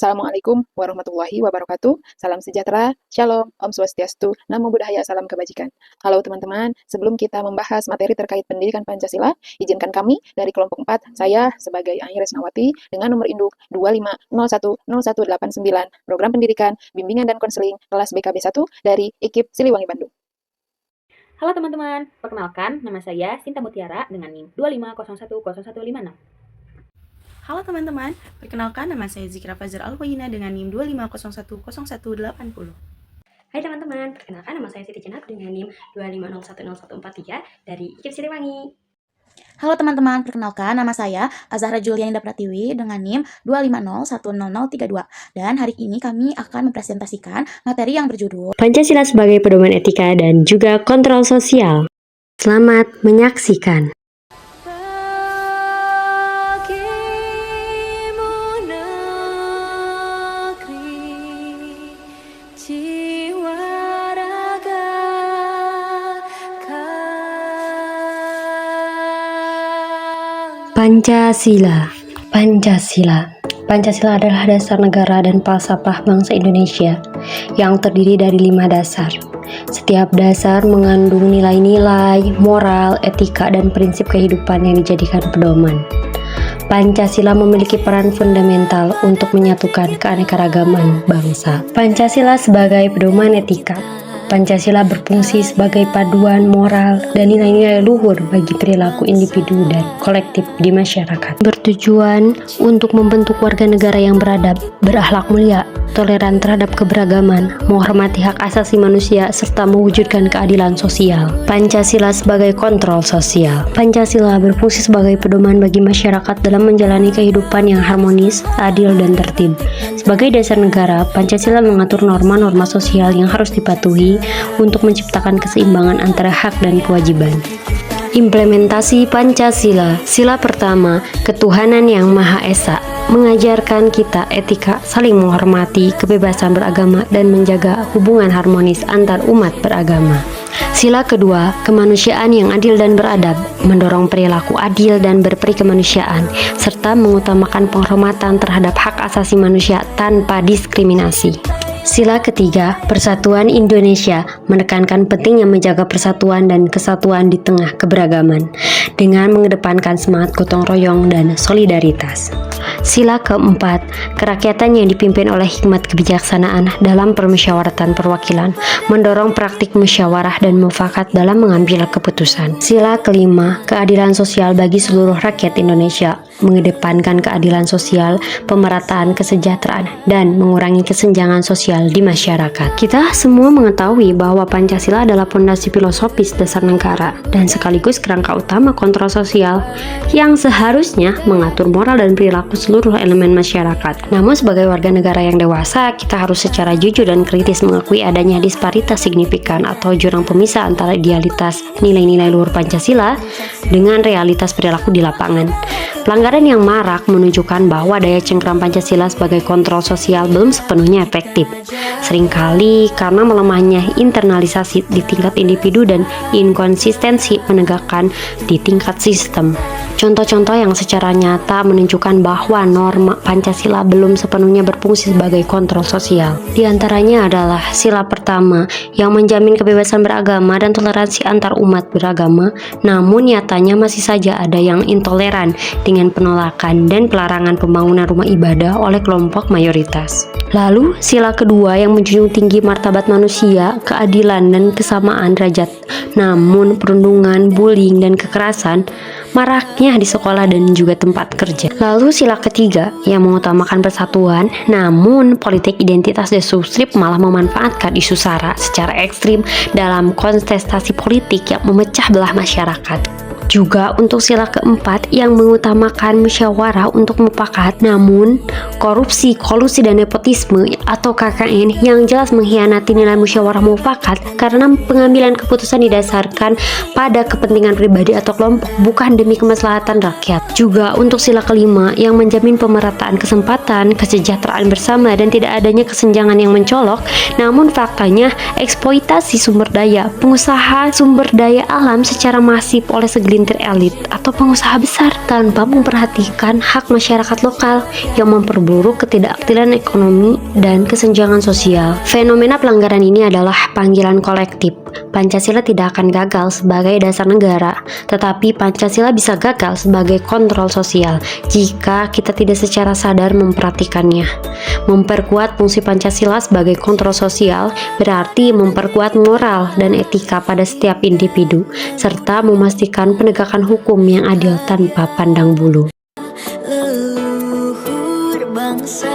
Assalamualaikum warahmatullahi wabarakatuh. Salam sejahtera, shalom, om swastiastu, namo buddhaya, salam kebajikan. Halo teman-teman, sebelum kita membahas materi terkait pendidikan Pancasila, izinkan kami dari kelompok 4, saya sebagai Aingi Resnawati dengan nomor induk 25010189, program pendidikan, bimbingan dan konseling kelas BKB 1 dari IKIP Siliwangi Bandung. Halo teman-teman, perkenalkan nama saya Sinta Mutiara dengan NIM 25010156. Halo teman-teman, perkenalkan nama saya Zikra Fajar Alwayina dengan NIM 25010180. Hai teman-teman, perkenalkan nama saya Siti Jenab dengan NIM 25010143 dari IKIP Siliwangi. Halo teman-teman, perkenalkan nama saya Azahra Julianinda Pratiwi dengan NIM 2501032. Dan hari ini kami akan mempresentasikan materi yang berjudul Pancasila sebagai pedoman etika dan juga kontrol sosial. Selamat menyaksikan. Pancasila adalah dasar negara dan falsafah bangsa Indonesia yang terdiri dari 5 dasar. Setiap dasar mengandung nilai-nilai, moral, etika, dan prinsip kehidupan yang dijadikan pedoman. Pancasila memiliki peran fundamental untuk menyatukan keanekaragaman bangsa. Pancasila sebagai pedoman etika. Pancasila berfungsi sebagai paduan moral dan nilai-nilai luhur bagi perilaku individu dan kolektif di masyarakat. Bertujuan untuk membentuk warga negara yang beradab, berakhlak mulia, toleran terhadap keberagaman, menghormati hak asasi manusia, serta mewujudkan keadilan sosial. Pancasila sebagai kontrol sosial. Pancasila berfungsi sebagai pedoman bagi masyarakat dalam menjalani kehidupan yang harmonis, adil, dan tertib. Sebagai dasar negara, Pancasila mengatur norma-norma sosial yang harus dipatuhi untuk menciptakan keseimbangan antara hak dan kewajiban. Implementasi Pancasila. Sila pertama, ketuhanan yang Maha Esa, mengajarkan kita etika, saling menghormati, kebebasan beragama, dan menjaga hubungan harmonis antar umat beragama. Sila kedua, kemanusiaan yang adil dan beradab, mendorong perilaku adil dan berperi kemanusiaan, serta mengutamakan penghormatan terhadap hak asasi manusia tanpa diskriminasi. Sila ketiga, persatuan Indonesia, menekankan pentingnya menjaga persatuan dan kesatuan di tengah keberagaman, dengan mengedepankan semangat gotong royong dan solidaritas. Sila keempat, kerakyatan yang dipimpin oleh hikmat kebijaksanaan dalam permusyawaratan perwakilan, mendorong praktik musyawarah dan mufakat dalam mengambil keputusan. Sila kelima, keadilan sosial bagi seluruh rakyat Indonesia, mengedepankan keadilan sosial, pemerataan kesejahteraan, dan mengurangi kesenjangan sosial di masyarakat. Kita semua mengetahui bahwa Pancasila adalah fondasi filosofis dasar negara dan sekaligus kerangka utama kontrol sosial yang seharusnya mengatur moral dan perilaku seluruh elemen masyarakat. Namun sebagai warga negara yang dewasa, kita harus secara jujur dan kritis mengakui adanya disparitas signifikan atau jurang pemisah antara idealitas nilai-nilai luhur Pancasila dengan realitas perilaku di lapangan. Pelanggaran yang marak menunjukkan bahwa daya cengkram Pancasila sebagai kontrol sosial belum sepenuhnya efektif. Seringkali karena melemahnya internalisasi di tingkat individu dan inkonsistensi menegakkan di tingkat sistem. Contoh-contoh yang secara nyata menunjukkan bahwa norma Pancasila belum sepenuhnya berfungsi sebagai kontrol sosial. Di antaranya adalah sila pertama yang menjamin kebebasan beragama dan toleransi antar umat beragama, namun nyatanya masih saja ada yang intoleran dengan penolakan dan pelarangan pembangunan rumah ibadah oleh kelompok mayoritas. Lalu, sila kedua yang menjunjung tinggi martabat manusia, keadilan, dan kesamaan derajat. Namun, perundungan, bullying, dan kekerasan maraknya di sekolah dan juga tempat kerja. Lalu, sila ketiga yang mengutamakan persatuan, namun politik identitas destruktif malah memanfaatkan isu SARA secara ekstrim dalam kontestasi politik yang memecah belah masyarakat. Juga untuk sila keempat yang mengutamakan musyawarah untuk mufakat, namun korupsi, kolusi, dan nepotisme atau KKN yang jelas mengkhianati nilai musyawarah mufakat karena pengambilan keputusan didasarkan pada kepentingan pribadi atau kelompok, bukan demi kemaslahatan rakyat. Juga untuk sila kelima yang menjamin pemerataan kesempatan, kesejahteraan bersama, dan tidak adanya kesenjangan yang mencolok, namun faktanya eksploitasi sumber daya, pengusaha sumber daya alam secara masif oleh segelintir segelintir elit atau pengusaha besar tanpa memperhatikan hak masyarakat lokal yang memperburuk ketidakadilan ekonomi dan kesenjangan sosial. Fenomena pelanggaran ini adalah panggilan kolektif. Pancasila tidak akan gagal sebagai dasar negara, tetapi Pancasila bisa gagal sebagai kontrol sosial jika kita tidak secara sadar memperhatikannya. Memperkuat fungsi Pancasila sebagai kontrol sosial berarti memperkuat moral dan etika pada setiap individu, serta memastikan penegakan hukum yang adil tanpa pandang bulu. Leluhur bangsa